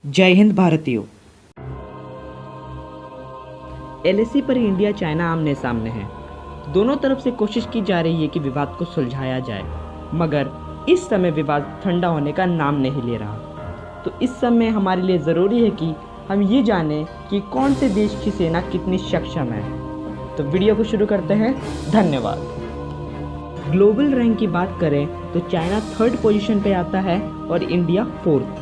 जय हिंद भारतीयों। एलएसी पर इंडिया चाइना आमने सामने है। दोनों तरफ से कोशिश की जा रही है कि विवाद को सुलझाया जाए, मगर इस समय विवाद ठंडा होने का नाम नहीं ले रहा। तो इस समय हमारे लिए ज़रूरी है कि हम ये जानें कि कौन से देश की सेना कितनी सक्षम है। तो वीडियो को शुरू करते हैं। धन्यवाद। ग्लोबल रैंक की बात करें तो चाइना 3rd पोजीशन पे आता है और इंडिया 4th।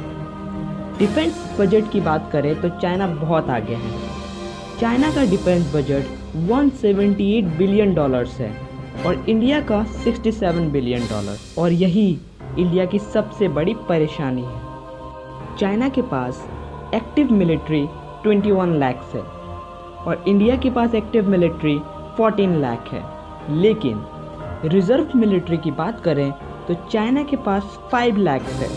डिफेंस बजट की बात करें तो चाइना बहुत आगे है। चाइना का डिफेंस बजट $178 बिलियन है और इंडिया का $67 बिलियन, और यही इंडिया की सबसे बड़ी परेशानी है। चाइना के पास एक्टिव मिलिट्री 21 लाख है और इंडिया के पास एक्टिव मिलिट्री 14 लाख है। लेकिन रिजर्व मिलिट्री की बात करें तो चाइना के पास 5 लाख है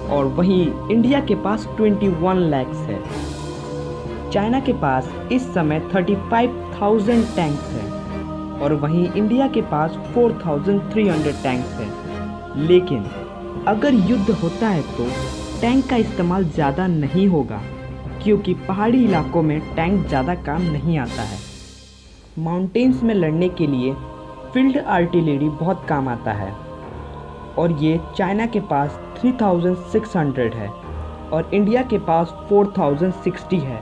और वहीं इंडिया के पास 21 लाख है। चाइना के पास इस समय 35,000 टैंक्स हैं और वहीं इंडिया के पास 4,300 टैंक्स हैं। लेकिन अगर युद्ध होता है तो टैंक का इस्तेमाल ज़्यादा नहीं होगा, क्योंकि पहाड़ी इलाकों में टैंक ज़्यादा काम नहीं आता है। माउंटेन्स में लड़ने के लिए फील्ड आर्टिलरी बहुत काम आता है और ये चाइना के पास 3,600 है और इंडिया के पास 4,060 है।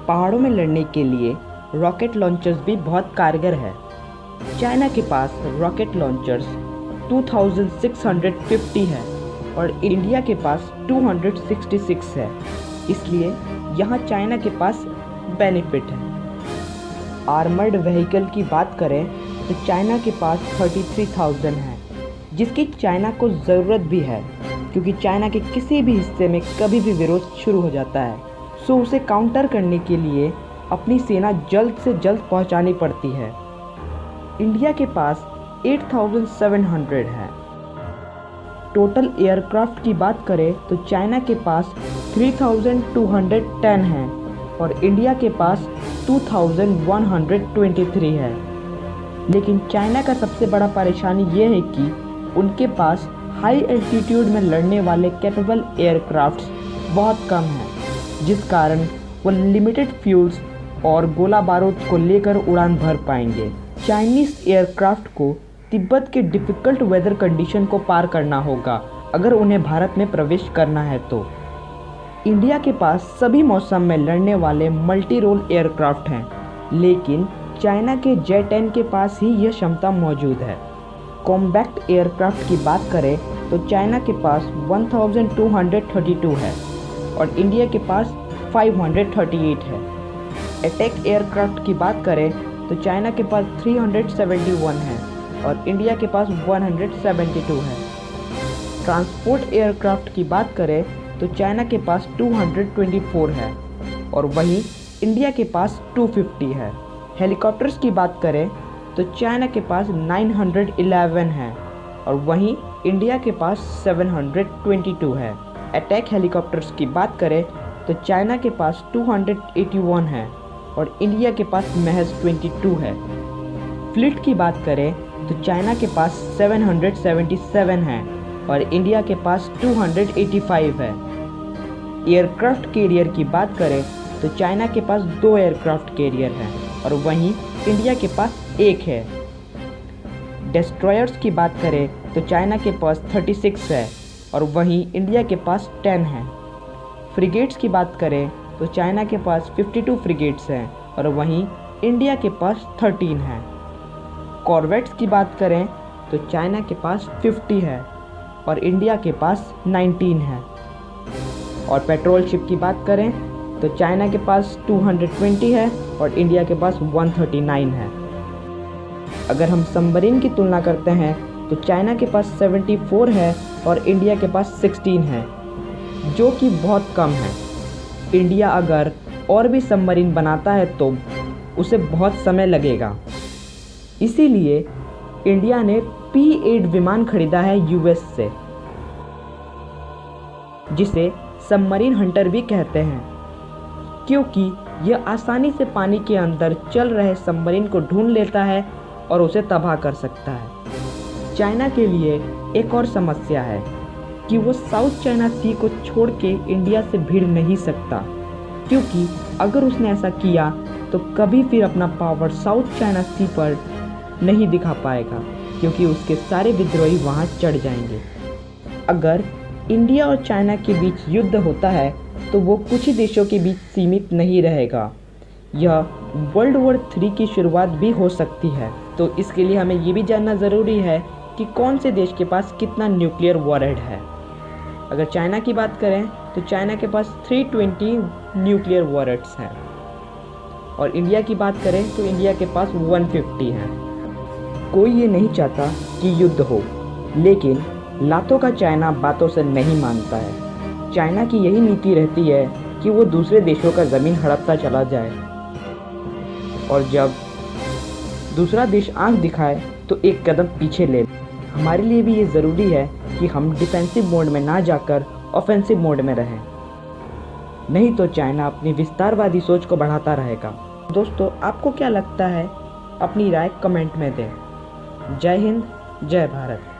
पहाड़ों में लड़ने के लिए रॉकेट लॉन्चर्स भी बहुत कारगर है। चाइना के पास रॉकेट लॉन्चर्स 2,650 है और इंडिया के पास 266 है। इसलिए यहाँ चाइना के पास बेनिफिट है। आर्मर्ड व्हीकल की बात करें तो चाइना के पास 33,000 है, जिसकी चाइना को ज़रूरत भी है, क्योंकि चाइना के किसी भी हिस्से में कभी भी विरोध शुरू हो जाता है। सो उसे काउंटर करने के लिए अपनी सेना जल्द से जल्द पहुंचानी पड़ती है। इंडिया के पास 8,700 है। टोटल एयरक्राफ्ट की बात करें तो चाइना के पास 3,210 है और इंडिया के पास 2,123 है। लेकिन चाइना का सबसे बड़ा परेशानी ये है कि उनके पास हाई एल्टीट्यूड में लड़ने वाले कैपेबल एयरक्राफ्ट्स बहुत कम हैं, जिस कारण वो लिमिटेड फ्यूल्स और गोला बारूद को लेकर उड़ान भर पाएंगे। चाइनीज़ एयरक्राफ्ट को तिब्बत के डिफ़िकल्ट वेदर कंडीशन को पार करना होगा अगर उन्हें भारत में प्रवेश करना है तो। इंडिया के पास सभी मौसम में लड़ने वाले मल्टी रोल एयरक्राफ्ट हैं, लेकिन चाइना के जेट-10 के पास ही यह क्षमता मौजूद है। कॉम्बैक्ट एयरक्राफ्ट की बात करें तो चाइना के पास 1,232 है और इंडिया के पास 538 है। अटैक एयरक्राफ्ट की बात करें तो चाइना के पास 371 है और इंडिया के पास 172 है। ट्रांसपोर्ट एयरक्राफ्ट की बात करें तो चाइना के पास 224 है और वहीं इंडिया के पास 250 है। हेलीकॉप्टर्स की बात करें तो चाइना के पास 911 है और वहीं इंडिया के पास 722 है। अटैक हेलीकॉप्टर्स की बात करें तो चाइना के पास 281 है और इंडिया के पास महज 22 है। फ्लीट की बात करें तो चाइना के पास 777 है और इंडिया के पास 285 है। एयरक्राफ्ट कैरियर की बात करें तो चाइना के पास 2 एयरक्राफ्ट कैरियर हैं और वहीं इंडिया के पास 1 है। डिस्ट्रॉयर्स की बात करें तो चाइना के पास 36 है और वहीं इंडिया के पास 10 है। फ्रिगेट्स की बात करें तो चाइना के पास 52 फ्रिगेट्स हैं और वहीं इंडिया के पास 13 है। कॉर्वेट्स की बात करें तो चाइना के पास 50 है और इंडिया के पास 19 है। और पेट्रोल शिप की बात करें तो चाइना के पास 220 है और इंडिया के पास 139 है। अगर हम सबमरीन की तुलना करते हैं तो चाइना के पास 74 है और इंडिया के पास 16 है, जो कि बहुत कम है। इंडिया अगर और भी सबमरीन बनाता है तो उसे बहुत समय लगेगा। इसीलिए इंडिया ने P-8 विमान खरीदा है यूएस से, जिसे सबमरीन हंटर भी कहते हैं, क्योंकि यह आसानी से पानी के अंदर चल रहे सबमरीन को ढूंढ लेता है और उसे तबाह कर सकता है। चाइना के लिए एक और समस्या है कि वो साउथ चाइना सी को छोड़ के इंडिया से भिड़ नहीं सकता, क्योंकि अगर उसने ऐसा किया तो कभी फिर अपना पावर साउथ चाइना सी पर नहीं दिखा पाएगा, क्योंकि उसके सारे विद्रोही वहाँ चढ़ जाएंगे। अगर इंडिया और चाइना के बीच युद्ध होता है तो वो कुछ ही देशों के बीच सीमित नहीं रहेगा, यह वर्ल्ड वॉर 3 की शुरुआत भी हो सकती है। तो इसके लिए हमें ये भी जानना ज़रूरी है कि कौन से देश के पास कितना न्यूक्लियर वॉरहेड है। अगर चाइना की बात करें तो चाइना के पास 320 न्यूक्लियर वॉरहेड्स हैं, और इंडिया की बात करें तो इंडिया के पास 150 हैं। कोई ये नहीं चाहता कि युद्ध हो, लेकिन लातों का चाइना बातों से नहीं मानता है। चाइना की यही नीति रहती है कि वो दूसरे देशों का ज़मीन हड़पता चला जाए, और जब दूसरा देश आंख दिखाए तो एक कदम पीछे ले। हमारे लिए भी ये ज़रूरी है कि हम डिफेंसिव मोड में ना जाकर ऑफेंसिव मोड में रहें, नहीं तो चाइना अपनी विस्तारवादी सोच को बढ़ाता रहेगा। दोस्तों, आपको क्या लगता है? अपनी राय कमेंट में दें। जय हिंद, जय भारत।